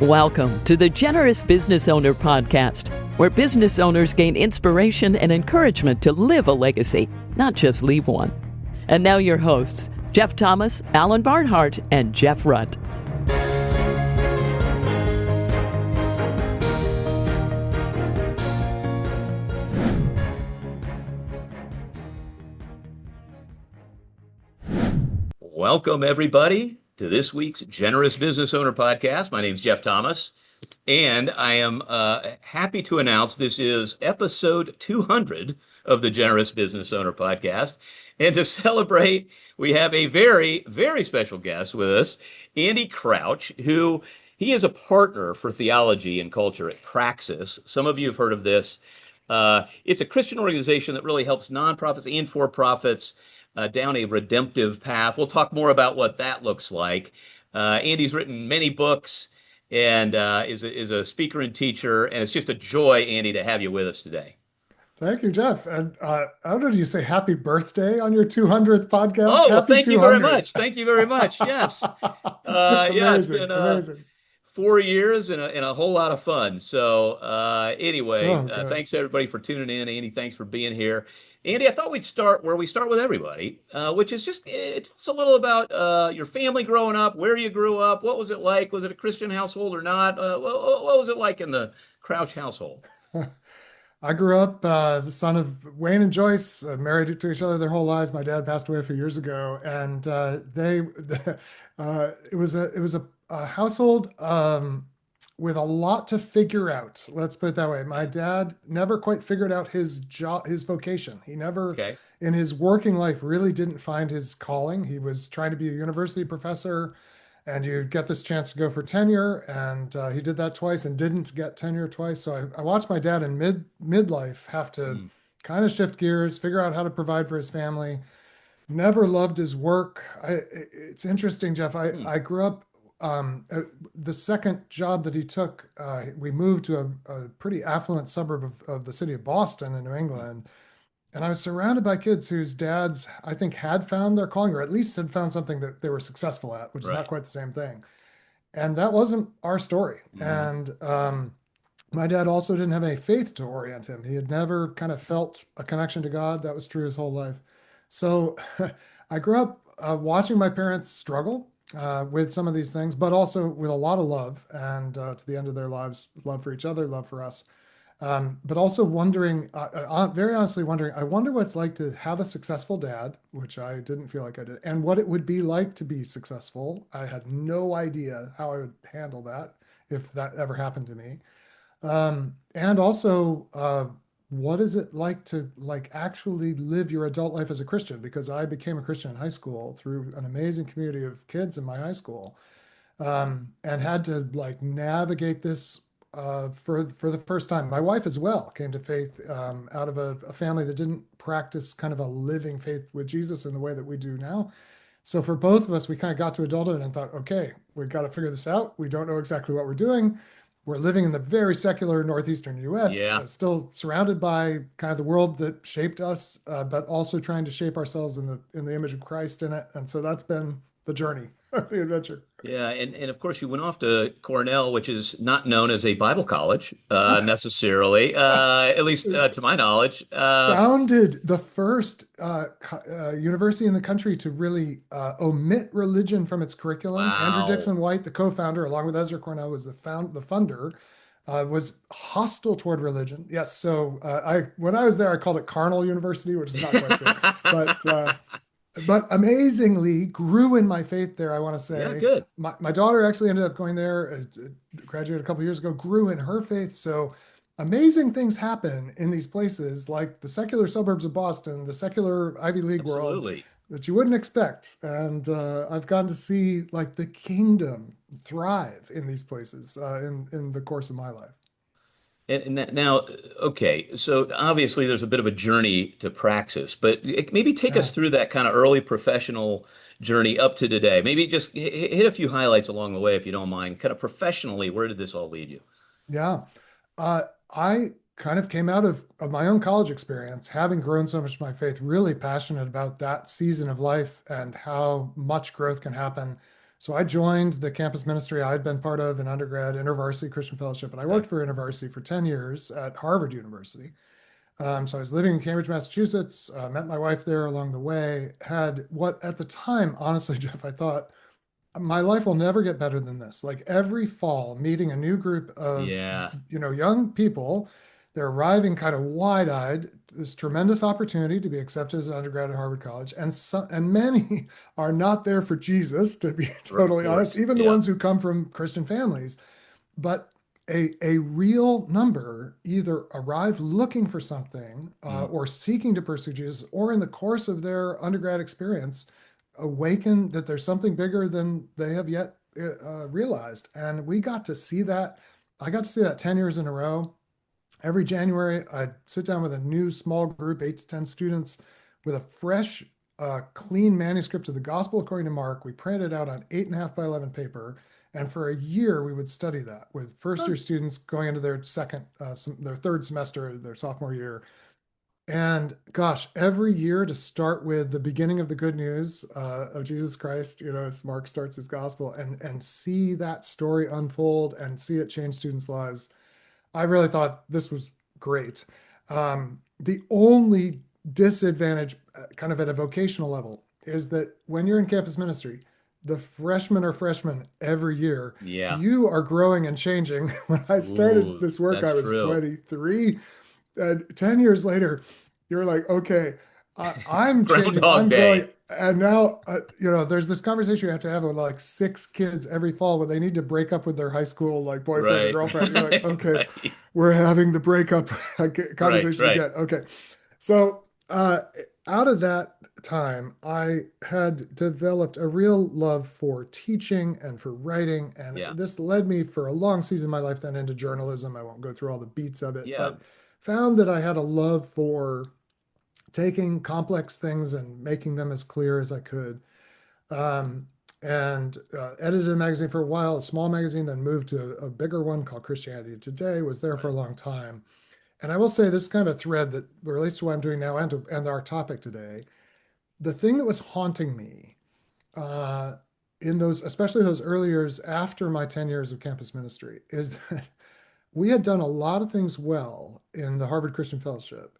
Welcome to the Generous Business Owner Podcast, where business owners gain inspiration and encouragement to live a legacy, not just leave one. And now your hosts, Jeff Thomas, Alan Barnhart, and Jeff Rutt. Welcome, everybody, to this week's Generous Business Owner Podcast. My name is Jeff Thomas, and I am happy to announce this is episode 200 of the Generous Business Owner Podcast. And to celebrate, we have a very, very special guest with us, Andy Crouch, who he is a partner for theology and culture at Praxis. Some of you have heard of this. It's a Christian organization that really helps nonprofits and for-profits down a redemptive path. We'll talk more about what that looks like. Andy's written many books and is a speaker and teacher, and it's just a joy, Andy, to have you with us today. Thank you, Jeff. And I don't know, do you say happy birthday on your 200th podcast? Oh, well, happy thank 200. You very much. Thank you very much. Yes. Yeah, it's been amazing. 4 years and a whole lot of fun. So anyway, thanks everybody for tuning in. Andy, thanks for being here. Andy, I thought we'd start where we start with everybody, which is just tell us a little about your family growing up, where you grew up, what was it like? Was it a Christian household or not? What was it like in the Crouch household? I grew up the son of Wayne and Joyce, married to each other their whole lives. My dad passed away a few years ago, and it was a household with a lot to figure out. Let's put it that way. My dad never quite figured out his vocation. He never, in his working life, really didn't find his calling. He was trying to be a university professor, and you get this chance to go for tenure, and he did that twice and didn't get tenure twice. So I watched my dad in midlife have to kind of shift gears, figure out how to provide for his family. Never loved his work. It's interesting, Jeff. I grew up. The second job that he took, we moved to a pretty affluent suburb of the city of Boston in New England. And I was surrounded by kids whose dads, I think, had found their calling, or at least had found something that they were successful at, which is not quite the same thing. And that wasn't our story. And my dad also didn't have any faith to orient him. He had never kind of felt a connection to God. That was true his whole life. So I grew up watching my parents struggle with some of these things, but also with a lot of love, and to the end of their lives, love for each other, love for us. But also wondering, very honestly wondering, I wonder what it's like to have a successful dad, which I didn't feel like I did, and what it would be like to be successful. I had no idea how I would handle that if that ever happened to me. And also, what is it like to actually live your adult life as a Christian? Because I became a Christian in high school through an amazing community of kids in my high school, and had to navigate this for the first time. My wife as well came to faith out of a family that didn't practice kind of a living faith with Jesus in the way that we do now. So for both of us, we kind of got to adulthood and thought, okay, we've got to figure this out. We don't know exactly what we're doing. We're living in the very secular northeastern U.S., still surrounded by kind of the world that shaped us, but also trying to shape ourselves in the image of Christ in it. And so that's been the journey, the adventure. Yeah, and of course you went off to Cornell, which is not known as a Bible college necessarily, at least to my knowledge. Founded the first university in the country to really omit religion from its curriculum. Wow. Andrew Dixon White, the co-founder, along with Ezra Cornell, was the funder. Was hostile toward religion. Yes, so when I was there, I called it Carnal University, which is not quite good. But amazingly grew in my faith there, I want to say. Yeah, good. My daughter actually ended up going there, graduated a couple of years ago, grew in her faith. So amazing things happen in these places, like the secular suburbs of Boston, the secular Ivy League world, that you wouldn't expect. And I've gotten to see the kingdom thrive in these places in the course of my life. And now, okay, so obviously there's a bit of a journey to Praxis, but maybe take us through that kind of early professional journey up to today. Maybe just hit a few highlights along the way, if you don't mind. Kind of professionally, where did this all lead you? Yeah, I kind of came out of my own college experience, having grown so much in my faith, really passionate about that season of life and how much growth can happen. So I joined the campus ministry I'd been part of in undergrad, InterVarsity Christian Fellowship, and I Okay. worked for InterVarsity for 10 years at Harvard University. So I was living in Cambridge, Massachusetts, met my wife there along the way, had what at the time, honestly, Jeff, I thought my life will never get better than this. Like every fall, meeting a new group of, Yeah. young people, they're arriving kind of wide-eyed, this tremendous opportunity to be accepted as an undergrad at Harvard College. And many are not there for Jesus, to be Of totally honest, course. even the Yeah. ones who come from Christian families. But a real number either arrive looking for something Mm. or seeking to pursue Jesus, or in the course of their undergrad experience, awaken that there's something bigger than they have yet realized. And we got to see that. I got to see that 10 years in a row. Every January, I'd sit down with a new small group, 8 to 10 students, with a fresh, clean manuscript of the Gospel according to Mark. We printed it out on 8.5 by 11 paper. And for a year, we would study that with first Huh. year students going into their their third semester, their sophomore year. And gosh, every year to start with the beginning of the good news of Jesus Christ, as Mark starts his gospel, and see that story unfold and see it change students' lives. I really thought this was great. The only disadvantage, kind of at a vocational level, is that when you're in campus ministry, the freshmen are freshmen every year. Yeah. You are growing and changing. When I started Ooh, this work, that's I was true. 23. And 10 years later, you're like, okay, I'm changing, Groundhog I'm growing. Day. And now, there's this conversation you have to have with like 6 kids every fall when they need to break up with their high school like boyfriend or Right. girlfriend. You're like, okay, Right. we're having the breakup Right. conversation Right. again. Okay. So, out of that time, I had developed a real love for teaching and for writing. And Yeah. this led me for a long season of my life then into journalism. I won't go through all the beats of it, Yeah. but found that I had a love for taking complex things and making them as clear as I could. Um, and edited a magazine for a while, a small magazine, then moved to a bigger one called Christianity Today, was there for Right. a long time. And I will say this is kind of a thread that relates to what I'm doing now and our topic today. The thing that was haunting me uh, in those, especially those early years after my 10 years of campus ministry, is that we had done a lot of things well in the Harvard Christian Fellowship.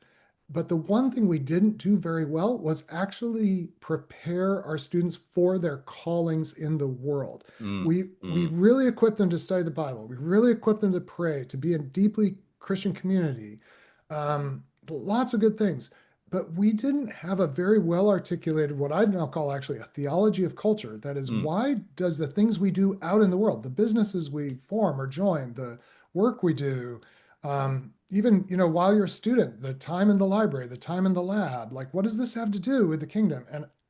But the one thing we didn't do very well was actually prepare our students for their callings in the world. Mm. We Mm. really equipped them to study the Bible. We really equipped them to pray, to be in deeply Christian community. Lots of good things. But we didn't have a very well articulated, what I'd now call actually a theology of culture. That is, Mm. why does the things we do out in the world, the businesses we form or join, the work we do, even while you're a student, the time in the library, the time in the lab, like what does this have to do with the kingdom?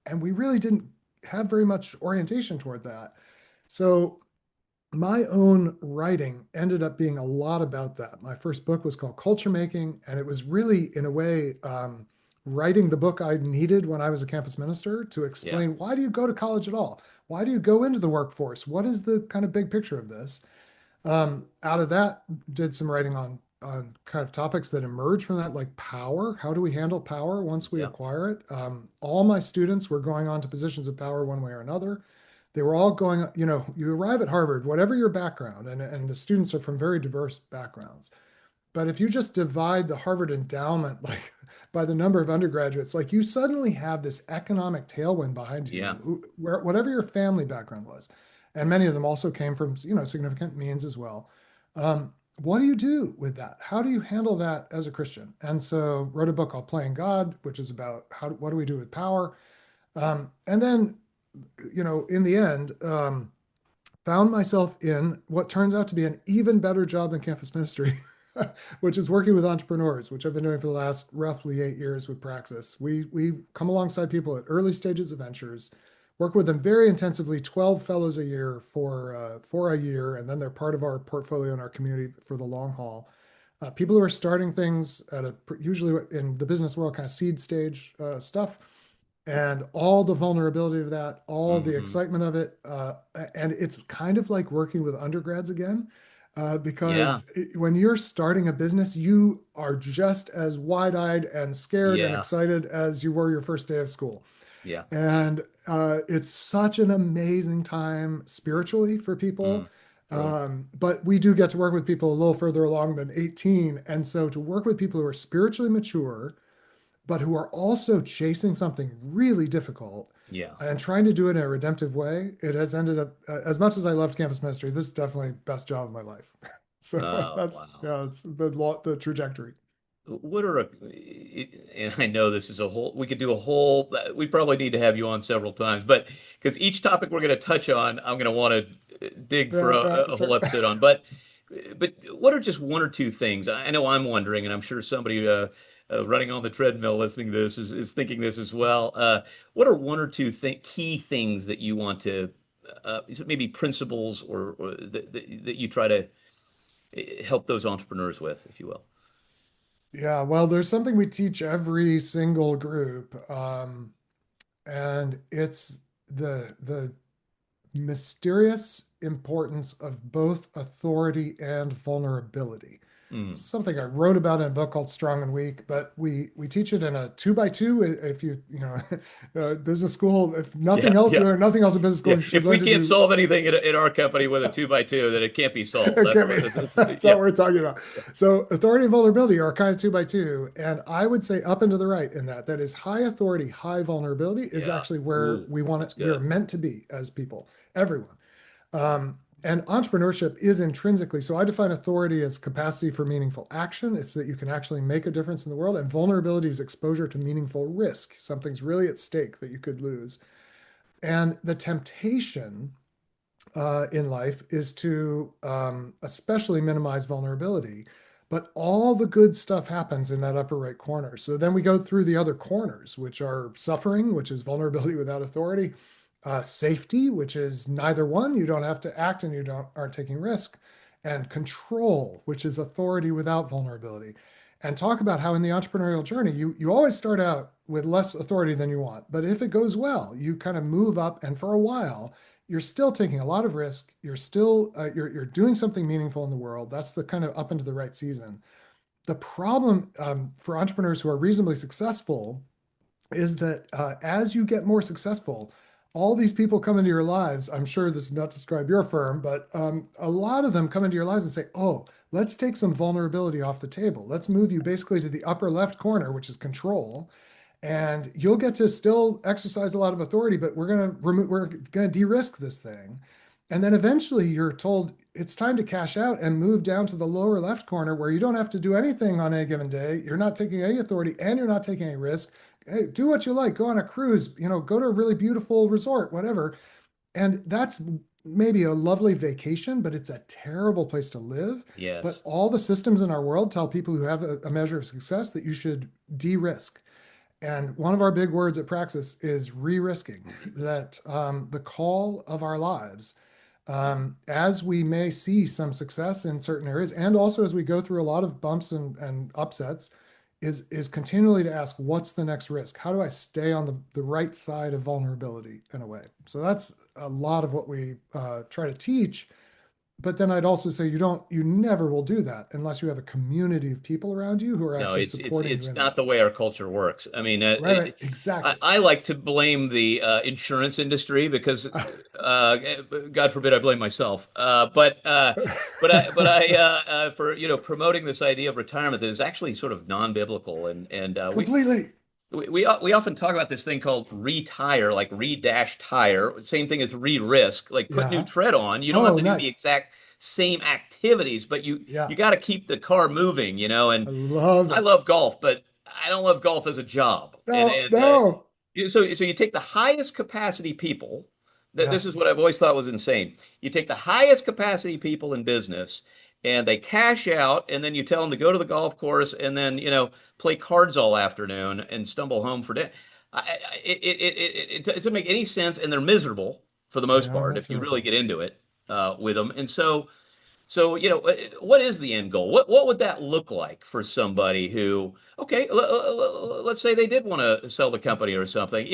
And we really didn't have very much orientation toward that. So my own writing ended up being a lot about that. My first book was called Culture Making, and it was really, in a way, writing the book I needed when I was a campus minister to Yeah. explain, why do you go to college at all? Why do you go into the workforce? What is the kind of big picture of this? Out of that, did some writing on kind of topics that emerge from that, like power. How do we handle power once we Yeah. acquire it? All my students were going on to positions of power one way or another. They were all going, you arrive at Harvard, whatever your background, and the students are from very diverse backgrounds. But if you just divide the Harvard endowment like by the number of undergraduates, like you suddenly have this economic tailwind behind Yeah. you, where whatever your family background was, and many of them also came from significant means as well. What do you do with that? How do you handle that as a Christian? And so wrote a book called Playing God, which is about what do we do with power. And then, in the end, found myself in what turns out to be an even better job than campus ministry, which is working with entrepreneurs, which I've been doing for the last roughly 8 years with Praxis. We come alongside people at early stages of ventures, work with them very intensively, 12 fellows a year for a year, and then they're part of our portfolio and our community for the long haul. People who are starting things at usually in the business world, kind of seed stage stuff, and all the vulnerability of that, all the Hmm. excitement of it. And it's kind of like working with undergrads again, Yeah. because when you're starting a business, you are just as wide eyed and scared and Yeah. excited as you were your first day of school. Yeah. And it's such an amazing time spiritually for people. Mm, true. But we do get to work with people a little further along than 18. And so to work with people who are spiritually mature, but who are also chasing something really difficult Yeah. and trying to do it in a redemptive way, it has ended up, as much as I loved campus ministry, this is definitely best job of my life. So Oh, that's, wow. yeah, it's the trajectory. What are and I know this is a whole, we could do a whole, we probably need to have you on several times, but because each topic we're going to touch on, I'm going to want to dig for Yeah, yeah, a whole sure. episode on. But what are just one or two things? I know I'm wondering, and I'm sure somebody running on the treadmill listening to this is thinking this as well. What are one or two key things that you want to, is it maybe principles or that you try to help those entrepreneurs with, if you will? Yeah, well, there's something we teach every single group, and it's the mysterious importance of both authority and vulnerability. Mm. Something I wrote about in a book called Strong and Weak, but we teach it in a 2 by 2. If business school, if nothing Yeah, else, yeah. there nothing else in business school, Yeah, you should if we learn to can't do. solve anything in our company with a 2 by 2, then it can't be solved. It That's can what be. this is. That's not Yeah, what we're talking about. yeah, So authority and vulnerability are kind of 2 by 2. And I would say up and to the right in that. That is high authority, high vulnerability is yeah. actually where Ooh, we want it, that's we're good. meant to be as people, everyone. And entrepreneurship is intrinsically, so I define authority as capacity for meaningful action. It's that you can actually make a difference in the world. And vulnerability is exposure to meaningful risk. Something's really at stake that you could lose. And the temptation in life is to especially minimize vulnerability. But all the good stuff happens in that upper right corner. So then we go through the other corners, which are suffering, which is vulnerability without authority, safety, which is neither one. You don't have to act and you don't aren't taking risk, and control, which is authority without vulnerability. And talk about how in the entrepreneurial journey, you always start out with less authority than you want. But if it goes well, you kind of move up, and for a while, you're still taking a lot of risk. You're still you're doing something meaningful in the world. That's the kind of up into the right season. The problem for entrepreneurs who are reasonably successful is that as you get more successful, all these people come into your lives. I'm sure this is not to describe your firm, but a lot of them come into your lives and say, "Oh, let's take some vulnerability off the table. Let's move you basically to the upper left corner, which is control, and you'll get to still exercise a lot of authority, but we're going to de-risk this thing." And then eventually you're told it's time to cash out and move down to the lower left corner where you don't have to do anything on any given day. You're not taking any authority and you're not taking any risk. Hey, do what you like, go on a cruise, go to a really beautiful resort, whatever. And that's maybe a lovely vacation, but it's a terrible place to live. But Yes. all the systems in our world tell people who have a measure of success that you should de-risk. And one of our big words at Praxis is re-risking, that the call of our lives, as we may see some success in certain areas, and also as we go through a lot of bumps and upsets, is continually to ask, what's the next risk? How do I stay on the right side of vulnerability in a way? So that's a lot of what we try to teach. But then I'd also say you never will do that unless you have a community of people around you who are No, actually it's supporting you it's in not that. the way our culture works. I mean, Right, right, exactly. I like to blame the insurance industry because, uh, God forbid, I blame myself. But I for promoting this idea of retirement that is actually sort of non-biblical, and Completely. we often talk about this thing called retire, like re-dash tire, same thing as re-risk, like put new Yeah. tread on. You don't have Oh, to do the nice. exact same activities, but you Yeah. got to keep the car moving. I And love I it. love golf, but I don't love golf as a job. And No, and no. so you take the highest capacity people. This is Yes. what I've always thought was insane. You take the highest capacity people in business, and they cash out, and then you tell them to go to the golf course, and then play cards all afternoon and stumble home for dinner. It doesn't make any sense, and they're miserable for the They most are part if you really miserable. get into it with them. And so, what is the end goal? What would that look like for somebody who, okay, let's say they did want to sell the company or something,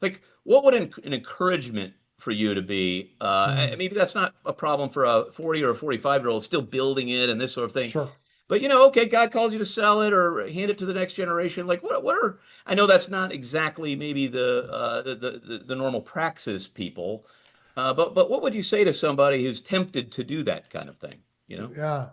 like what would an encouragement for you to be? Hmm. Maybe that's not a problem for a 40 or a 45-year-old still building it and this sort of thing. Sure. but okay, God calls you to sell it or hand it to the next generation. Like what are, I know that's not exactly maybe the normal praxis people, but what would you say to somebody who's tempted to do that kind of thing, you know? Yeah.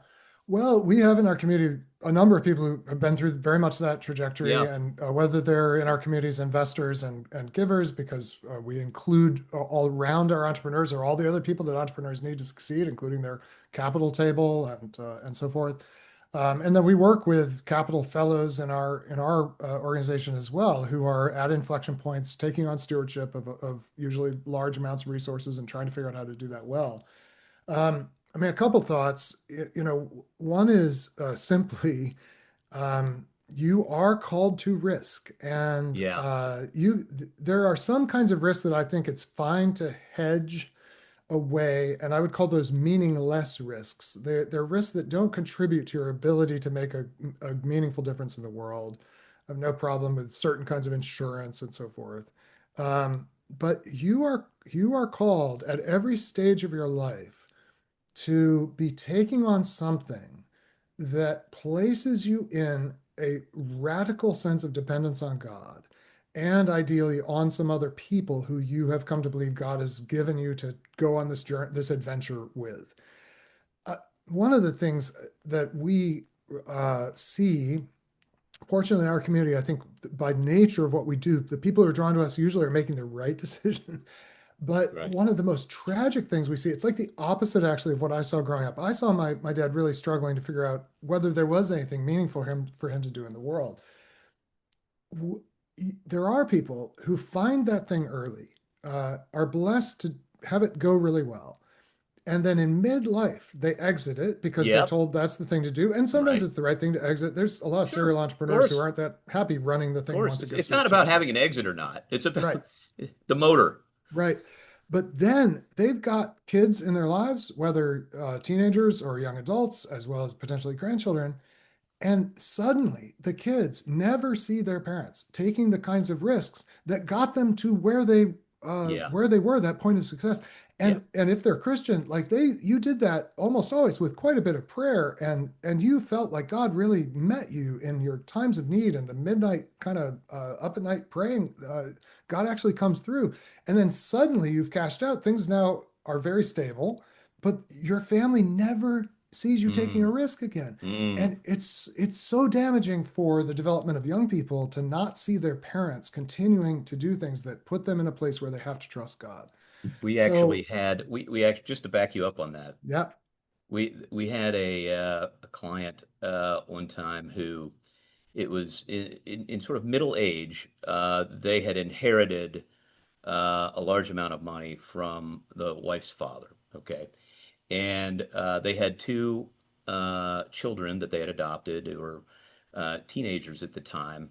Well, we have in our community a number of people who have been through very much that trajectory, Yeah, and whether they're in our communities investors and givers, because we include all around our entrepreneurs or all the other people that entrepreneurs need to succeed, including their capital table and so forth. And then we work with capital fellows in our organization as well, who are at inflection points, taking on stewardship of usually large amounts of resources and trying to figure out how to do that well. I mean, a couple thoughts. One is simply you are called to risk, and yeah, there are some kinds of risks that I think it's fine to hedge away, and I would call those meaningless risks. They're risks that don't contribute to your ability to make a meaningful difference in the world. I have no problem with certain kinds of insurance and so forth. But you are called at every stage of your life to be taking on something that places you in a radical sense of dependence on God and ideally on some other people who you have come to believe God has given you to go on this journey, this adventure with. Uh, One of the things that we see, fortunately in our community, I think by nature of what we do, the people who are drawn to us usually are making the right decision. But right. one of the most tragic things we see, it's like the opposite actually of what I saw growing up. I saw my dad really struggling to figure out whether there was anything meaningful for him to do in the world. There are people who find that thing early, are blessed to have it go really well. And then in midlife, they exit it because they're Yep, told that's the thing to do. And sometimes right. it's the right thing to exit. There's a lot of Sure, serial of entrepreneurs who course, aren't that happy running the of thing course. once it gets It's to a not certain about having size. an exit or not. It's Right. about the motor. Right. But then they've got kids in their lives, whether teenagers or young adults, as well as potentially grandchildren. And suddenly the kids never see their parents taking the kinds of risks that got them to Yeah, where they were, that point of success. yeah. And if they're Christian, like you did that almost always with quite a bit of prayer, and you felt like God really met you in your times of need and the midnight kind of up at night praying. God actually comes through, and then suddenly you've cashed out. Things now are very stable, but your family never sees you taking a Mm, risk again. mm. And it's so damaging for the development of young people to not see their parents continuing to do things that put them in a place where they have to trust God. We actually So had we actually, just to back you up on that, yeah, we had a client one time who it was in sort of middle age. They had inherited a large amount of money from the wife's father. Okay, and they had two children that they had adopted who were teenagers at the time,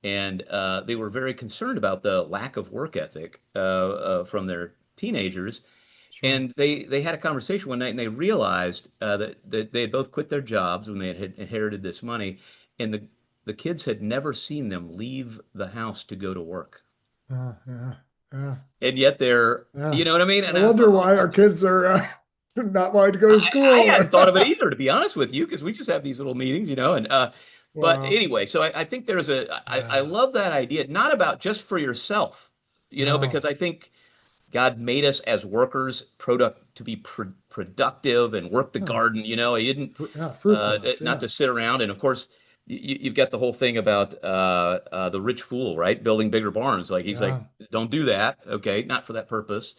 and they were very concerned about the lack of work ethic from their teenagers. sure. And they had a conversation one night, and they realized that they had both quit their jobs when they had inherited this money, and the kids had never seen them leave the house to go to work, Yeah, yeah, and yet they're, yeah. you know what I mean? I And I wonder thought, oh, why our that's kids are not wanting to go to I school. hadn't thought of it either, to be honest with you, because we just have these little meetings, and but Wow. anyway, so I think there's I Yeah. love that idea, not about just for yourself, No. because I think God made us as workers, product to be productive and work the No. garden. He didn't Yeah. Fruitfulness. not Yeah. to sit around. And of course, you've got the whole thing about the rich fool, right? Building bigger barns. Like he's like, Yeah. don't do that. Okay, not for that purpose.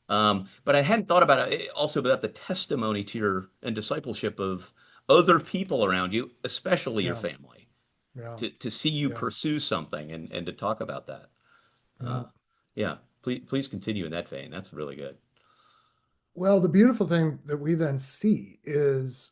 But I hadn't thought about it also about the testimony to your and discipleship of other people around you, especially your Yeah. family, Yeah. to see you Yeah. pursue something and to talk about that. Uh, Yeah. yeah, please continue in that vein. That's really good. Well, the beautiful thing that we then see is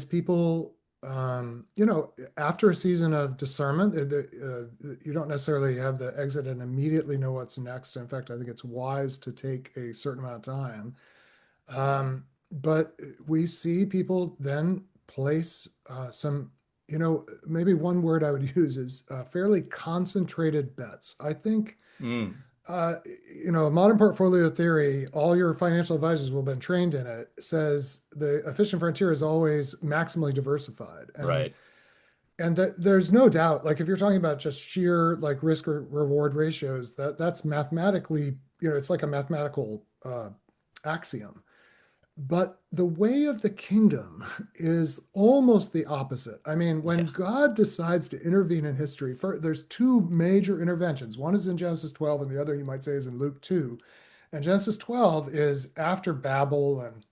people, after a season of discernment, you don't necessarily have the exit and immediately know what's next. In fact, I think it's wise to take a certain amount of time. But we see people then place some, maybe one word I would use is fairly concentrated bets. I think Mm. uh, modern portfolio theory, all your financial advisors will have been trained in it, says the efficient frontier is always maximally diversified. Right. And there's no doubt, like if you're talking about just sheer like risk or reward ratios, that's mathematically, it's like a mathematical axiom. But the way of the kingdom is almost the opposite. I mean, when Yeah. God decides to intervene in history, there's two major interventions. One is in Genesis 12, and the other you might say is in Luke 2. And Genesis 12 is after Babel and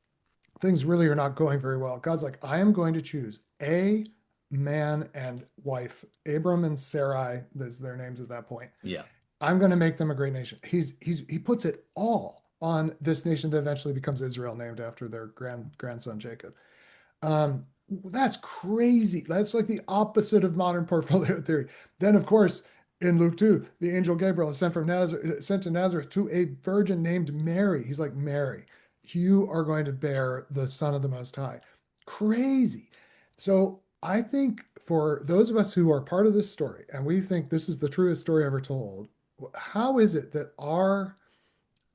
things really are not going very well. God's like, I am going to choose a man and wife, Abram and Sarai, those their names at that point. Yeah. I'm going to make them a great nation. He puts it all on this nation that eventually becomes Israel, named after their grandson Jacob. That's crazy. That's like the opposite of modern portfolio theory. Then, of course, in Luke 2, the angel Gabriel is sent to Nazareth to a virgin named Mary. He's like, Mary, you are going to bear the Son of the Most High. Crazy. So I think for those of us who are part of this story, and we think this is the truest story ever told, how is it that our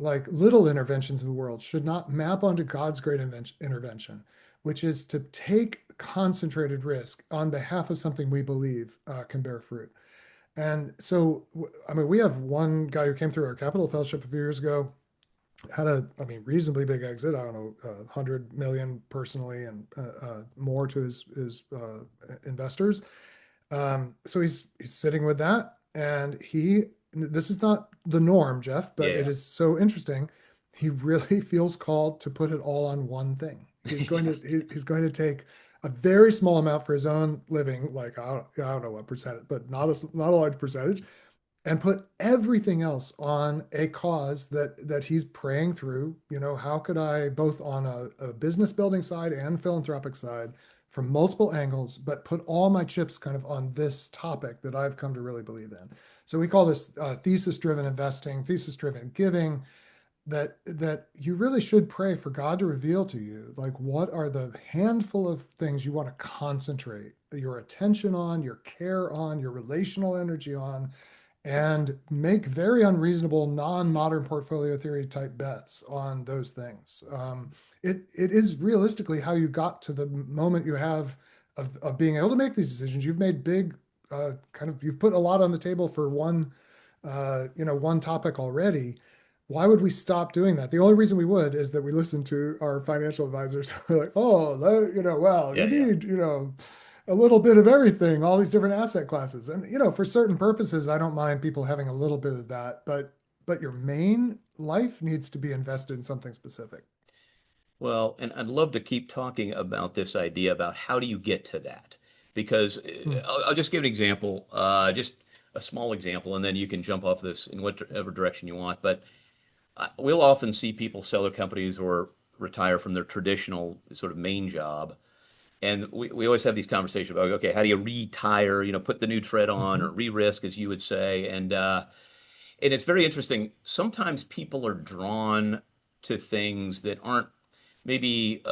like little interventions in the world should not map onto God's great intervention, which is to take concentrated risk on behalf of something we believe can bear fruit. And so, I mean, we have one guy who came through our Capital Fellowship a few years ago, had I mean, reasonably big exit. I don't know, 100 million personally and more to his investors. So he's sitting with that, and this is not the norm, Jeff, but it Yeah. is so interesting. He really feels called to put it all on one thing. He's going to take a very small amount for his own living, like I don't know what percentage, but not a large percentage, and put everything else on a cause that he's praying through. How could I, both on a business building side and philanthropic side, from multiple angles, but put all my chips kind of on this topic that I've come to really believe in. So we call this thesis-driven investing, thesis-driven giving. That you really should pray for God to reveal to you, like what are the handful of things you want to concentrate your attention on, your care on, your relational energy on, and make very unreasonable non-modern portfolio theory type bets on those things. It is realistically how you got to the moment you have of being able to make these decisions. You've made big you've put a lot on the table for one topic already. Why would we stop doing that? The only reason we would is that we listen to our financial advisors. We're like, oh, well, you Yeah. Yeah. need, a little bit of everything, all these different asset classes. And, for certain purposes, I don't mind people having a little bit of that, but your main life needs to be invested in something specific. Well, and I'd love to keep talking about this idea about how do you get to that? Because Hmm. I'll just give an example, just a small example, and then you can jump off this in whatever direction you want. But we'll often see people sell their companies or retire from their traditional sort of main job. And we always have these conversations about, okay, how do you retire, put the new tread on or Hmm. re-risk, as you would say. And it's very interesting. Sometimes people are drawn to things that aren't maybe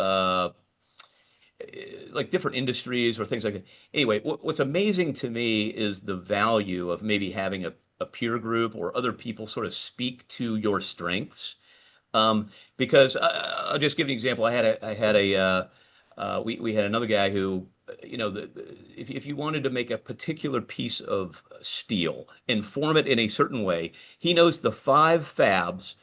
like different industries or things like that. Anyway, what's amazing to me is the value of maybe having a peer group or other people sort of speak to your strengths. Because I'll just give you an example. We had another guy who, if you wanted to make a particular piece of steel and form it in a certain way, he knows the five fabs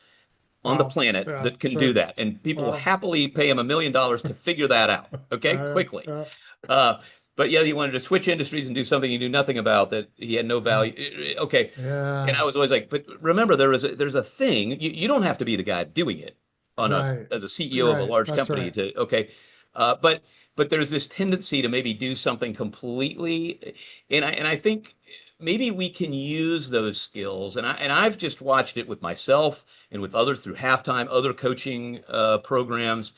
on the Wow. planet Yeah. that can do Sure. that, and people will Wow. happily pay him $1 million to figure that out. Okay, Uh, quickly. uh, Uh, but yeah, he wanted to switch industries and do something he knew nothing about that he had no uh, value. Okay, and I yeah. was always like, but remember, there's a thing. You don't have to be the guy doing it on a Right. as a CEO of a Right. large That's company right. to okay, but there's this tendency to maybe do something completely, and I think maybe we can use those skills, and I've just watched it with myself and with others through halftime, other coaching programs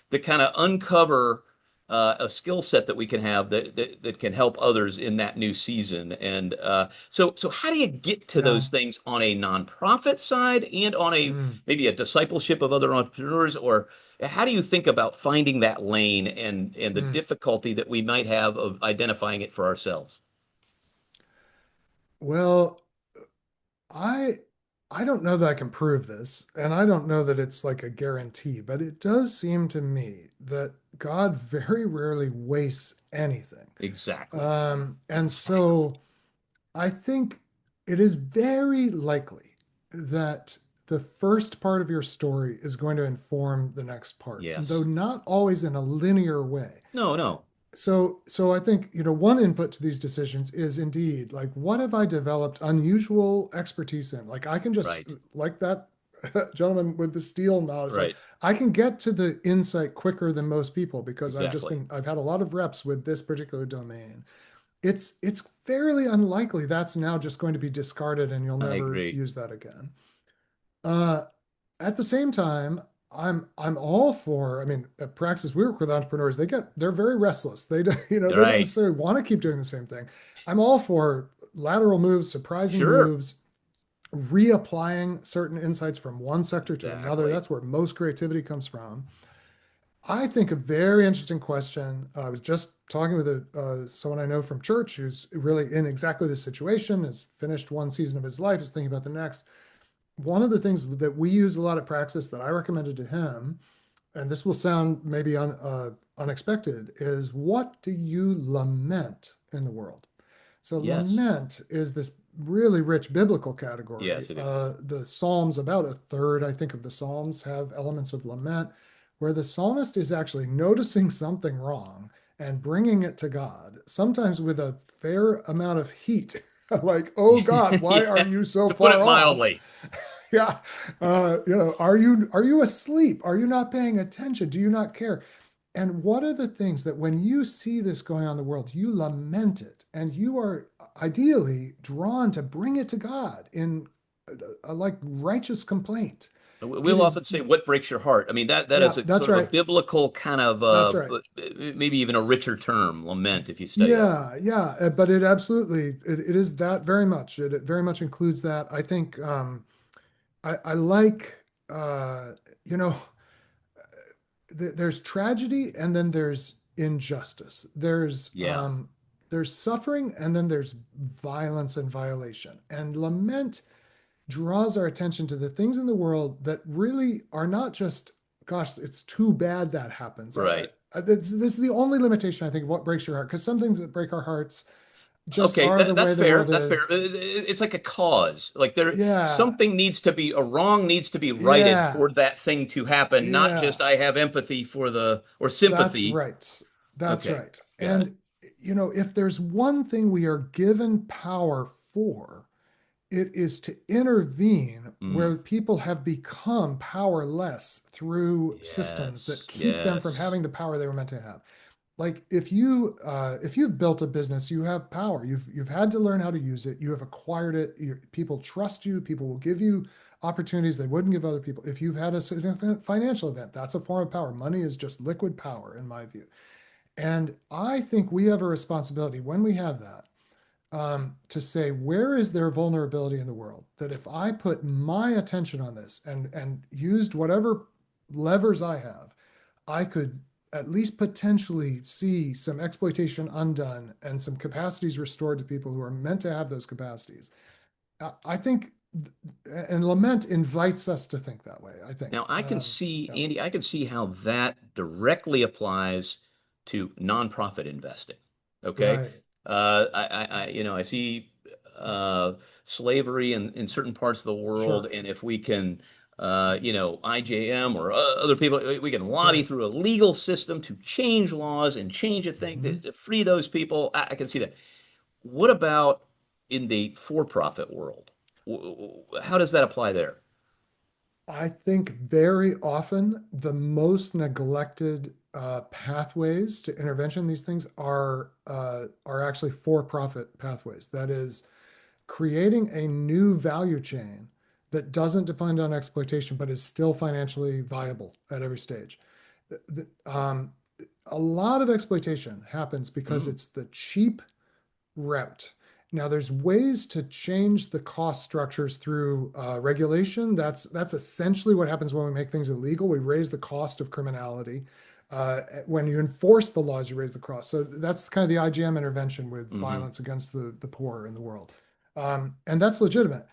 that kind of uncover a skill set that we can have that can help others in that new season. And so how do you get to Yeah. those things on a nonprofit side and on a Mm, maybe a discipleship of other entrepreneurs, or how do you think about finding that lane and the mm. difficulty that we might have of identifying it for ourselves? Well, I I don't know that I can prove this, and I don't know that it's like a guarantee, but it does seem to me that God very rarely wastes anything. Exactly. And Exactly. so I think it is very likely that the first part of your story is going to inform the next part, though Yes. not always in a linear way. No, no. So I think, one input to these decisions is indeed like, what have I developed unusual expertise in? Like I can just, Right. like that gentleman with the steel knowledge, like Right. I can get to the insight quicker than most people because Exactly. I've had a lot of reps with this particular domain. It's fairly unlikely that's now just going to be discarded and you'll I never agree. use that again. Uh, at the same time, I'm all for, I mean, at Praxis, we work with entrepreneurs, they're very restless. They don't, they don't Right. necessarily want to keep doing the same thing. I'm all for lateral moves, surprising Sure. moves, reapplying certain insights from one sector to another. Exactly. That's where most creativity comes from. I think a very interesting question. I was just talking with someone I know from church who's really in exactly this situation, has finished one season of his life, is thinking about the next. One of the things that we use a lot of Praxis that I recommended to him, and this will sound maybe unexpected, is what do you lament in the world? So Yes. lament is this really rich biblical category. Yes, it is. The Psalms, about a third, I think, of the Psalms have elements of lament, where the psalmist is actually noticing something wrong and bringing it to God, sometimes with a fair amount of heat. Like, oh God, why are Yeah. you so To put far it off? mildly. Yeah. Are you asleep? Are you not paying attention? Do you not care? And what are the things that when you see this going on in the world, you lament it and you are ideally drawn to bring it to God in a like righteous complaint? It We'll is, often say, "What breaks your heart?" I mean, that yeah, is a that's sort of a right. biblical kind of, That's right. maybe even a richer term, lament, if you study that word. Yeah, yeah. But it absolutely, it is that very much. It very much includes that. I think I like, uh, you know, there's tragedy and then there's injustice. Yeah. There's suffering and then there's violence and violation. And lament draws our attention to the things in the world that really are not just, gosh, it's too bad that happens. Right. This is the only limitation I think of what breaks your heart, because some things that break our hearts just Okay, are the that's way the fair. world That's fair. is. It's like a cause. Like Yeah, something needs to be, a wrong needs to be righted yeah, for that thing to happen, not yeah. just I have empathy for the, or That's sympathy. right. That's Okay, right. got it. And, if there's one thing we are given power for, it is to intervene where Mm. people have become powerless through systems that Yes, keep them from yes. having the power they were meant to have. Like if you've built a business, you have power. You've had to learn how to use it. You have acquired it. People trust you. People will give you opportunities they wouldn't give other people. If you've had a significant financial event, that's a form of power. Money is just liquid power, in my view. And I think we have a responsibility when we have that, to say, where is there vulnerability in the world? That if I put my attention on this and used whatever levers I have, I could at least potentially see some exploitation undone and some capacities restored to people who are meant to have those capacities. I think, and lament invites us to think that way, I think. Now I can see, Yeah, Andy, I can see how that directly applies to nonprofit investing. Okay. right. I see uh, slavery in certain parts of the world, Sure. and if we can, IJM or other people, we can lobby Right. through a legal system to change laws and change a thing Mhm. to free those people. I can see that. What about in the for-profit world? How does that apply there? I think very often the most neglected pathways to intervention in these things are actually for-profit pathways. That is, creating a new value chain that doesn't depend on exploitation, but is still financially viable at every stage. Um, a lot of exploitation happens because Mm, it's the cheap route. Now, there's ways to change the cost structures through regulation. That's essentially what happens when we make things illegal. We raise the cost of criminality. When you enforce the laws, you raise the cost. So that's kind of the IGM intervention with hmm violence against the poor in the world, and that's legitimate.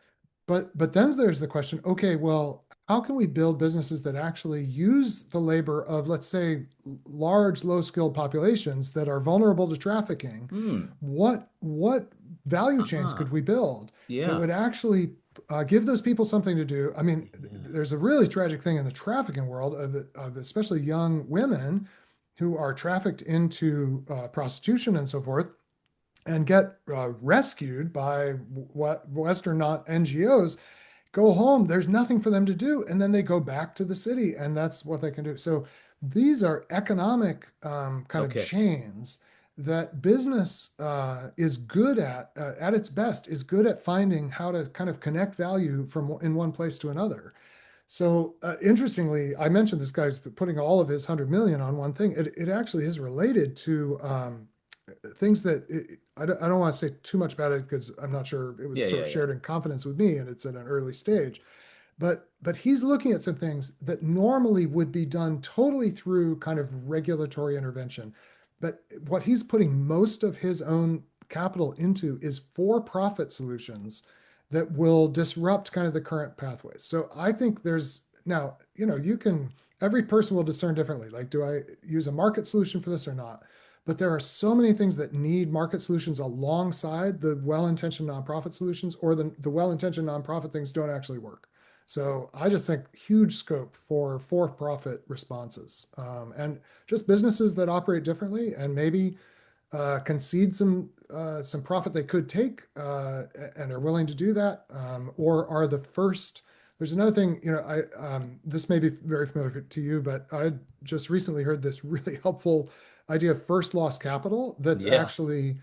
but then there's the question, okay, well, how can we build businesses that actually use the labor of, let's say, large, low-skilled populations that are vulnerable to trafficking? Hmm. What value chains Uh-huh. could we build that Yeah. would actually give those people something to do? I mean, Yeah. there's a really tragic thing in the trafficking world of especially young women who are trafficked into prostitution and so forth and get rescued by what Western not NGOs, go home, there's nothing for them to do. And then they go back to the city, and that's what they can do. So these are economic kind of Okay. chains that business is good at its best, is good at finding how to kind of connect value from in one place to another. So interestingly, I mentioned this guy's putting all of his 100 million on one thing. It actually is related to things that I don't want to say too much about it because I'm not sure it was Yeah, sort yeah, of yeah. shared in confidence with me and it's at an early stage. But he's looking at some things that normally would be done totally through kind of regulatory intervention. But what he's putting most of his own capital into is for-profit solutions that will disrupt kind of the current pathways. So I think there's now, you can, every person will discern differently. Like, do I use a market solution for this or not? But there are so many things that need market solutions alongside the well-intentioned nonprofit solutions, or the well-intentioned nonprofit things don't actually work. So I just think huge scope for-profit responses, and just businesses that operate differently and maybe concede some profit they could take and are willing to do that, or are the first. There's another thing, I this may be very familiar to you, but I just recently heard this really helpful idea of first loss capital that's Yeah. actually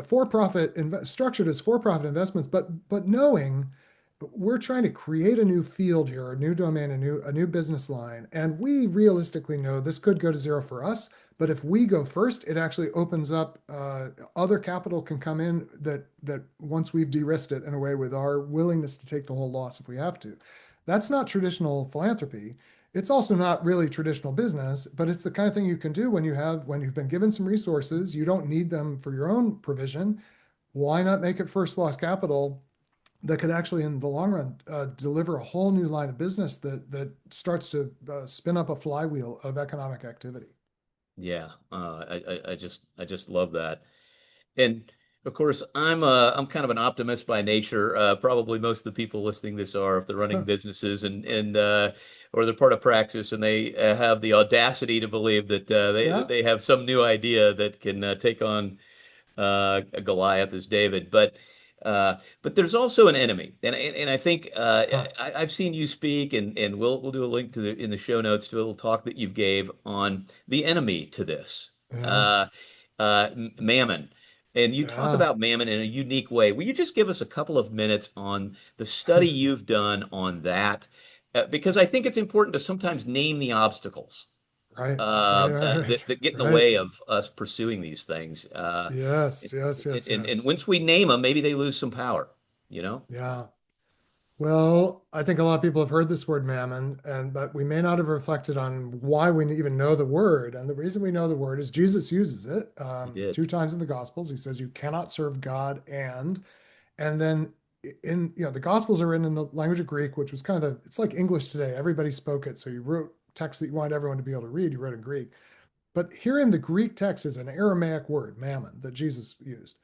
for-profit structured as for-profit investments, but knowing we're trying to create a new field here, a new domain, a new business line, and we realistically know this could go to zero for us. But if we go first, it actually opens up other capital can come in that once we've de-risked it in a way with our willingness to take the whole loss if we have to. That's not traditional philanthropy. It's also not really traditional business, but it's the kind of thing you can do when you've been given some resources, you don't need them for your own provision. Why not make it first loss capital that could actually, in the long run, deliver a whole new line of business that starts to spin up a flywheel of economic activity. Yeah. I just love that. And of course, I'm kind of an optimist by nature. Probably most of the people listening to this are, if they're running businesses and or they're part of practice and they have the audacity to believe that Yeah. they have some new idea that can take on Goliath as David. But there's also an enemy, and I think Huh. I've seen you speak, and we'll do a link to in the show notes to a little talk that you've gave on the enemy to this, Yeah. uh, mammon. And you talk Yeah. about mammon in a unique way. Will you just give us a couple of minutes on the study you've done on that? Because I think it's important to sometimes name the obstacles Right. Right. Right. Right. that get in the Right. way of us pursuing these things. Yes. Yes. Yes. And Yes. once we name them, maybe they lose some power, you know? Yeah. Well, I think a lot of people have heard this word mammon, and but we may not have reflected on why we even know the word. And the reason we know the word is Jesus uses it He did. 2 times in the Gospels. He says you cannot serve God and then in the Gospels are written in the language of Greek, which was kind of it's like English today. Everybody spoke it, so you wrote text that you wanted everyone to be able to read. You wrote in Greek, but here in the Greek text is an Aramaic word, mammon, that Jesus used.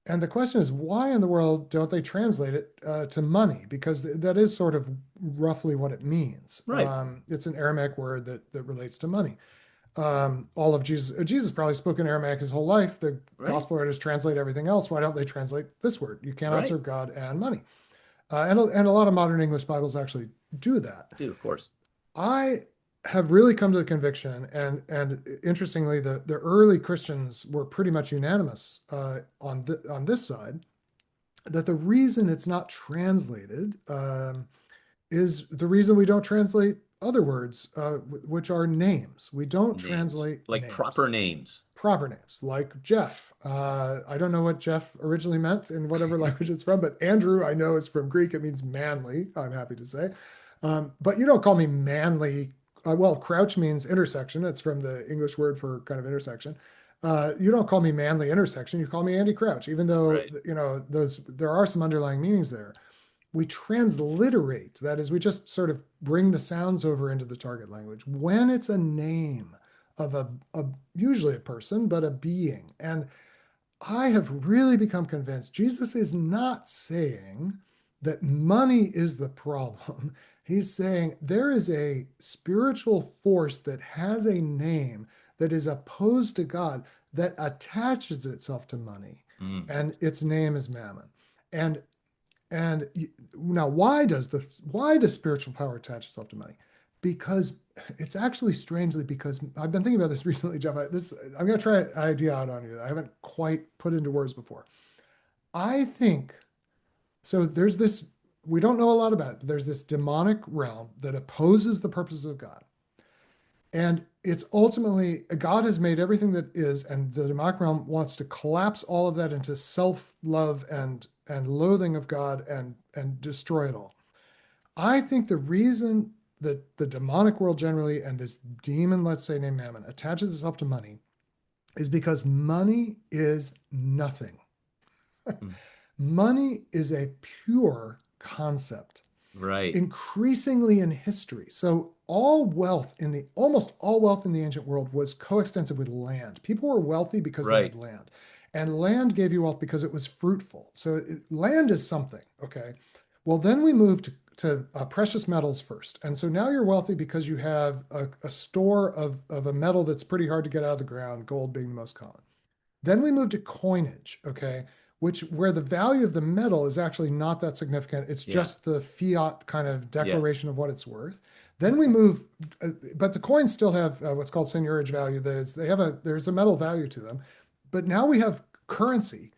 And the question is, why in the world don't they translate it to money? Because that is sort of roughly what it means. Right, It's an Aramaic word that relates to money. All of Jesus probably spoke in Aramaic his whole life. The right, gospel writers translate everything else. Why don't they translate this word? You cannot right. serve God and money. And a lot of modern English Bibles actually do that. Dude, of course. I have really come to the conviction, and interestingly, the early Christians were pretty much unanimous on this side, that the reason it's not translated is the reason we don't translate other words, which are names. We don't Names, translate like names, proper names. proper names, like Jeff. I don't know what Jeff originally meant in whatever language it's from, but Andrew, I know is from Greek. It means manly, I'm happy to say. But you don't call me manly. Well, crouch means intersection. It's from the English word for kind of intersection. You don't call me Manly Intersection, you call me Andy Crouch, even though, Right. there are some underlying meanings there. We transliterate, that is, we just sort of bring the sounds over into the target language when it's a name of a usually a person, but a being. And I have really become convinced Jesus is not saying that money is the problem. He's saying there is a spiritual force that has a name that is opposed to God that attaches itself to money, Mm. and its name is mammon. And and now, why does spiritual power attach itself to money? Because it's actually strangely, because I've been thinking about this recently, Jeff. I'm going to try an idea out on you that I haven't quite put into words before. I think so. There's this, we don't know a lot about it, but there's this demonic realm that opposes the purposes of God. And it's ultimately, God has made everything that is, and the demonic realm wants to collapse all of that into self-love and loathing of God, and destroy it all. I think the reason that the demonic world generally, and this demon, let's say named Mammon, attaches itself to money is because money is nothing. Mm. Money is a pure concept, Right. increasingly in history. So almost all wealth in the ancient world was coextensive with land. People were wealthy because they Right. had land. And land gave you wealth because it was fruitful. So land is something, okay? Well, then we moved to precious metals first. And so now you're wealthy because you have a store of a metal that's pretty hard to get out of the ground, gold being the most common. Then we moved to coinage, okay, which where the value of the metal is actually not that significant. It's Yeah. just the fiat kind of Yeah. declaration of what it's worth. Then we move, but the coins still have what's called seigniorage value. There's a metal value to them, but now we have currency,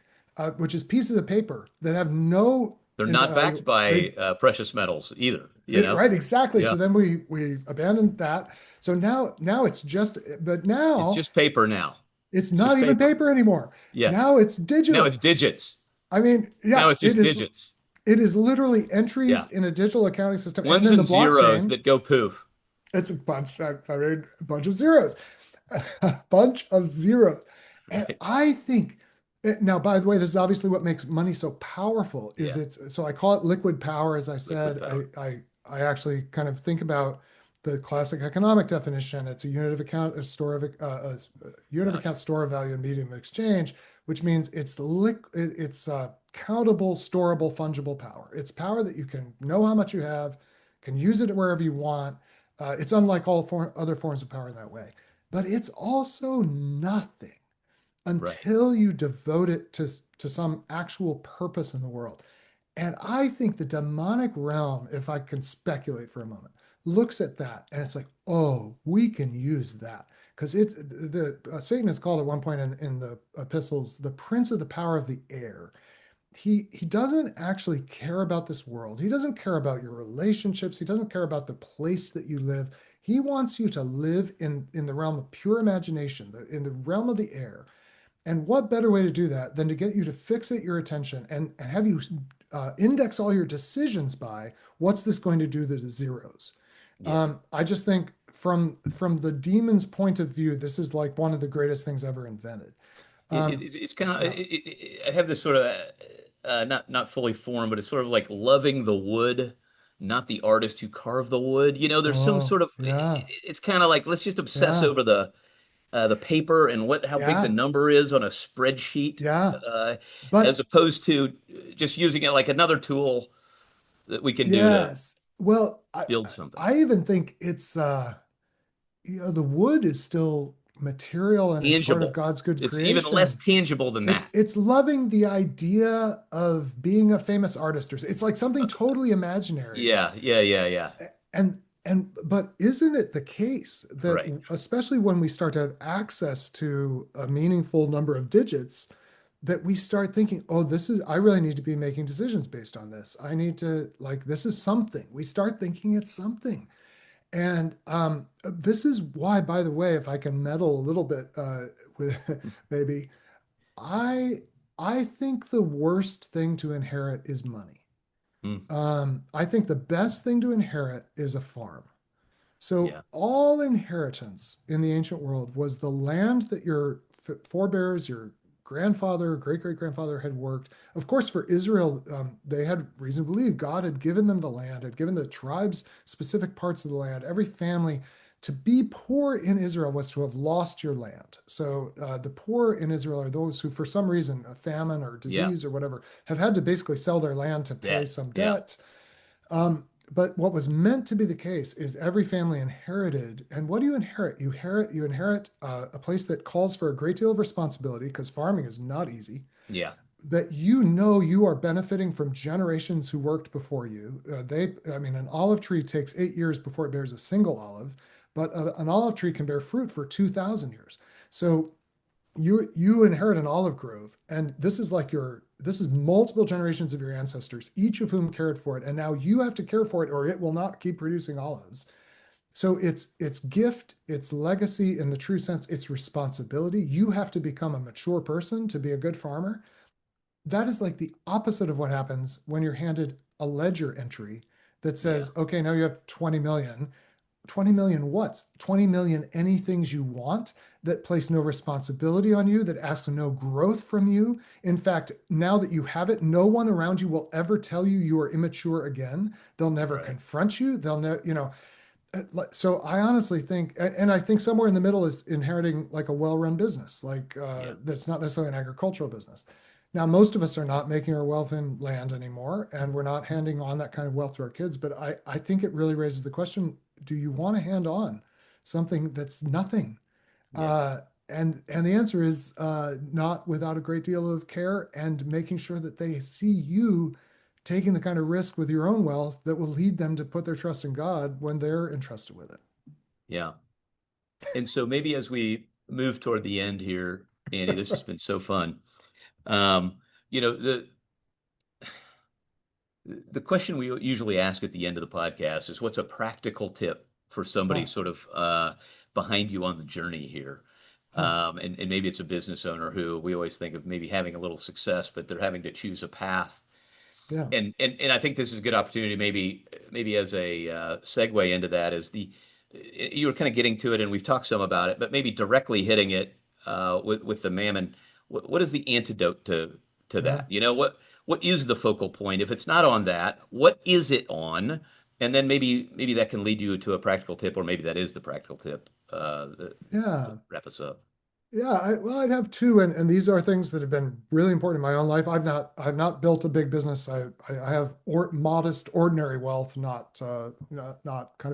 which is pieces of paper that have no They're not backed value. by precious metals either, you know? Right, exactly. Yeah. So then we abandoned that. So now it's just, but It's now just paper now. it's It's just not even paper. paper anymore. Yeah. Now it's Now it's digital. digits. I mean, Now yeah, it's just digits. it is literally Yeah. entries in a digital accounting system, and Ones then the and zeros blockchain. that go poof. It's a bunch of zeros, a bunch of zeros. And Right. I think now, by the way, this is obviously what makes money so powerful. Is Yeah. it's so I call it liquid power. As I Liquid said, power. I actually kind of think about the classic economic definition. It's a unit of account, a unit of Value. account, store of value, and medium of exchange, which means it's countable, storable, fungible power. It's power that you can know how much you have, can use it wherever you want. It's unlike other forms of power in that way, but it's also nothing Right. until you devote it to some actual purpose in the world. And I think the demonic realm, if I can speculate for a moment, looks at that and it's like, oh, we can use that. Because Satan is called at one point in the epistles the prince of the power of the air. He doesn't actually care about this world. He doesn't care about your relationships. He doesn't care about the place that you live. He wants you to live in the realm of pure imagination, in the realm of the air. And what better way to do that than to get you to fixate your attention and have you index all your decisions by what's this going to do to the zeros? Yeah. I just think from the demon's point of view, this is like one of the greatest things ever invented. Um, It's kind of yeah. I have this sort of not fully formed, but it's sort of like loving the wood, not the artist who carved the wood. You know, there's some Oh, sort of yeah. it's kind of like let's just obsess Yeah. over the paper and what how big the Yeah. number is on a spreadsheet, Yeah. uh, as But opposed to just using it like another tool that we can do to yes. Well, build something I even think it's the wood is still material and it's part of tangible. God's good It's even less creation. tangible than that. It's loving the idea of being a famous artist, or it's like something totally imaginary. Yeah, yeah, yeah, yeah. But isn't it the case that Right. especially when we start to have access to a meaningful number of digits, that we start thinking, oh, I really need to be making decisions based on this. I need to, like, this is something. We start thinking it's something. And this is why, by the way, if I can meddle a little bit with maybe, I I think the worst thing to inherit is money. Mm, I think the best thing to inherit is a farm. So yeah. all inheritance in the ancient world was the land that your forebears, your grandfather, great great grandfather had worked. Of course, for Israel, they had reason to believe God had given them the land, had given the tribes specific parts of the land. Every family, to be poor in Israel was to have lost your land. So the poor in Israel are those who, for some reason, a famine or Yeah. disease or whatever, have had to basically sell their land to pay Debt. some Yeah. debt. But what was meant to be the case is every family inherited. And what do you inherit? You inherit a place that calls for a great deal of responsibility because farming is not easy. Yeah. That you know you are benefiting from generations who worked before you. I mean, an olive tree takes 8 years before it bears a single olive, but an olive tree can bear fruit for 2,000 years. So you inherit an olive grove, and this is multiple generations of your ancestors, each of whom cared for it, and now you have to care for it or it will not keep producing olives. So it's gift, it's legacy in the true sense, it's responsibility. You have to become a mature person to be a good farmer. That is like the opposite of what happens when you're handed a ledger entry that Yeah. says, okay, now you have 20 million. 20 million what's 20 million anythings you want that place no responsibility on you, that ask no growth from you. In fact, now that you have it, no one around you will ever tell you you are immature again. They'll never Right. confront you. They'll never, so I honestly think, and I think somewhere in the middle is inheriting like a well-run business, like Yeah. that's not necessarily an agricultural business. Now, most of us are not making our wealth in land anymore, and we're not handing on that kind of wealth to our kids. But I think it really raises the question: do you want to hand on something that's nothing? Yeah. Uh, and the answer is not without a great deal of care and making sure that they see you taking the kind of risk with your own wealth that will lead them to put their trust in God when they're entrusted with it. Yeah. And so maybe as we move toward the end here, Andy, this has been so fun. Um, you know, the question we usually ask at the end of the podcast is what's a practical tip for somebody Oh, sort of behind you on the journey here? huh, And maybe it's a business owner who we always think of maybe having a little success, but they're having to choose a path. yeah, And I think this is a good opportunity, maybe as a segue into that is you were kind of getting to it, and we've talked some about it, but maybe directly hitting it with the mammon. What is the antidote to yeah. that? What is the focal point? If it's not on that, what is it on? And then maybe that can lead you to a practical tip, or maybe that is the practical tip to Yeah. wrap us up. Yeah, well, I'd have two, and these are things that have been really important in my own life. I've not built a big business. I have modest, ordinary wealth, not kind of Yeah,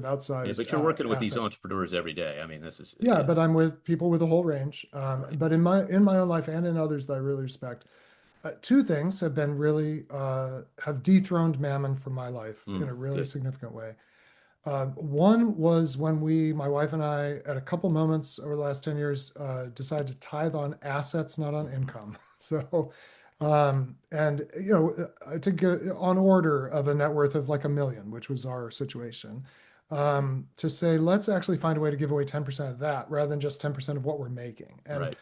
outsized but you're working with these asset. entrepreneurs every day. I mean, this is Yeah, yeah, but I'm with people with a whole range. right. But in my own life and in others that I really respect, two things have been really have dethroned mammon from my life in a really Good. significant way. One was when my wife and I, at a couple moments over the last 10 years, decided to tithe on assets, not on income. So, and to get on order of a net worth of like 1 million, which was our situation, to say, let's actually find a way to give away 10% of that rather than just 10% of what we're making. And Right.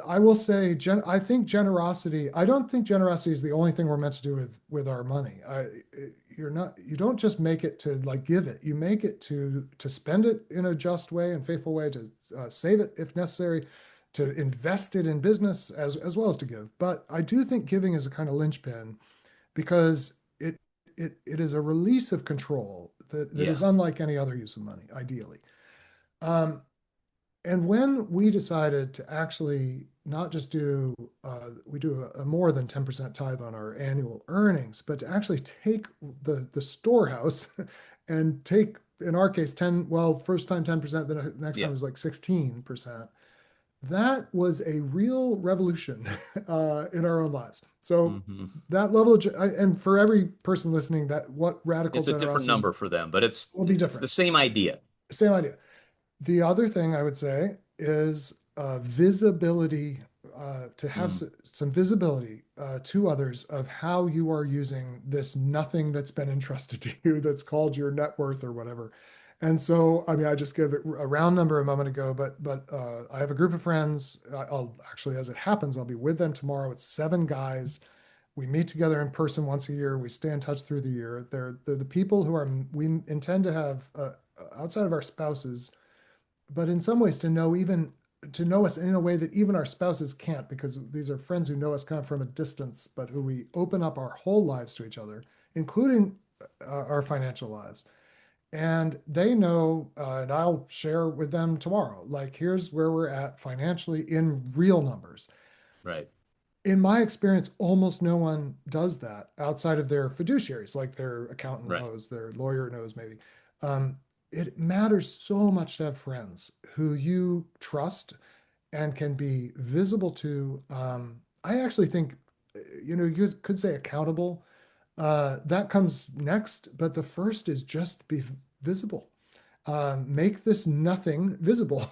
I will say, I think generosity. I don't think generosity is the only thing we're meant to do with our money. You're not. You don't just make it to like give it. You make it to spend it in a just way and faithful way, to save it if necessary, to invest it in business as well as to give. But I do think giving is a kind of linchpin because it is a release of control that is Yeah. unlike any other use of money, ideally. Um, and when we decided to actually not just we do a more than 10% tithe on our annual earnings, but to actually take the storehouse and take, in our case, 10, well, first time 10%, then the next time Yeah. was like 16%. That was a real revolution in our own lives. So hmm that level of, and for every person listening, that what radical It's a different generosity number for them, but it's will be it's the different. same idea. Same idea. The other thing I would say is visibility, to have Mm, some visibility to others of how you are using this nothing that's been entrusted to you that's called your net worth or whatever. And so, I mean, I just gave it a round number a moment ago, but I have a group of friends. I'll actually, as it happens, I'll be with them tomorrow. It's 7 guys. We meet together in person once a year. We stay in touch through the year. They're the people who we intend to have outside of our spouses, but in some ways to know even to know us in a way that even our spouses can't, because these are friends who know us kind of from a distance, but who we open up our whole lives to each other, including our financial lives. And they know, and I'll share with them tomorrow, like, here's where we're at financially in real numbers. Right. In my experience, almost no one does that outside of their fiduciaries, like their accountant knows, their lawyer knows maybe. It matters so much to have friends who you trust and can be visible to. I actually think, you could say accountable. That comes next, but the first is just be visible. Make this nothing visible.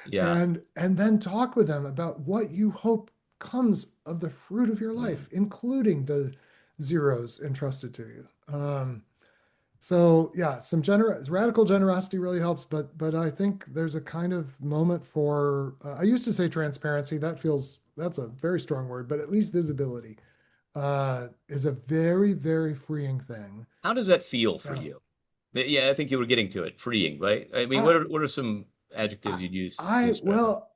Yeah. And then talk with them about what you hope comes of the fruit of your life, including the zeros entrusted to you. So yeah, some radical generosity really helps, but I think there's a kind of moment for, I used to say transparency. That's a very strong word, but at least visibility is a very, very freeing thing. How does that feel for Yeah. you? Yeah, I think you were getting to it. Freeing, right? I mean, I, what are some adjectives you'd use to I describe that? well,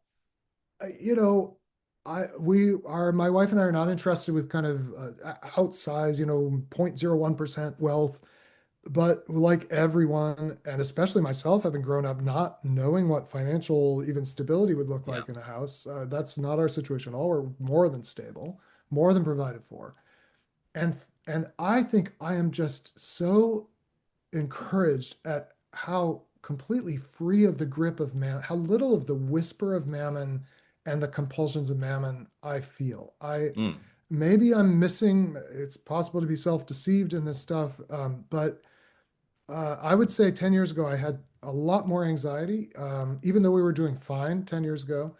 you know, my wife and I are not interested with kind of outsized, 0.01% wealth. But like everyone, and especially myself, having grown up not knowing what financial even stability would look Yeah. like in a house, that's not our situation at all. We're more than stable, more than provided for. And I think I am just so encouraged at how completely free of the grip of mammon, how little of the whisper of mammon and the compulsions of mammon I feel. Mm. Maybe I'm missing, it's possible to be self-deceived in this stuff, but I would say 10 years ago, I had a lot more anxiety, even though we were doing fine 10 years ago.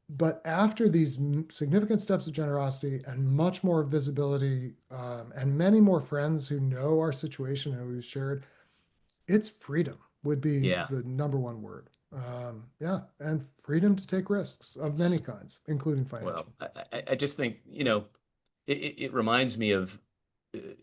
But after these significant steps of generosity and much more visibility, and many more friends who know our situation and who we've shared, it's freedom would be Yeah. the number one word. Yeah, and freedom to take risks of many kinds, including Well, financial. I just think, it reminds me of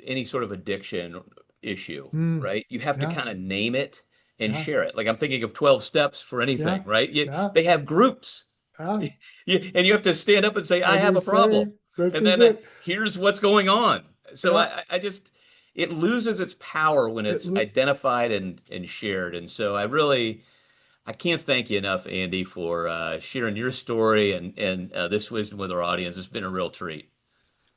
any sort of addiction issue, Mm, right? You have to yeah, kind of name it and yeah, share it. Like I'm thinking of 12 steps for yeah, anything, right? yeah, They have groups. yeah. And you have to stand up and say, I And have you a problem. say, this And is then it. here's what's going on. So Yeah, I just, it loses its power when it, it's identified and shared. And so I can't thank you enough, Andy, for sharing your story and this wisdom with our audience. It's been a real treat.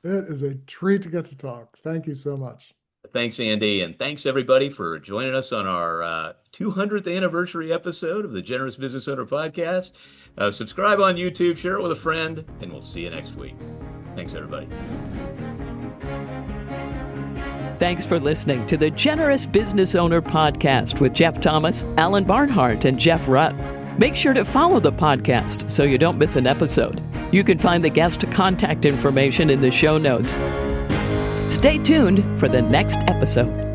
It is a treat to get to talk. Thank you so much. Thanks, Andy, and thanks everybody for joining us on our 200th anniversary episode of the Generous Business Owner Podcast. Subscribe on YouTube, share it with a friend, and we'll see you next week. Thanks, everybody. Thanks for listening to the Generous Business Owner Podcast with Jeff Thomas, Alan Barnhart, and Jeff Rutt. Make sure to follow the podcast so you don't miss an episode. You can find the guest contact information in the show notes. Stay tuned for the next episode.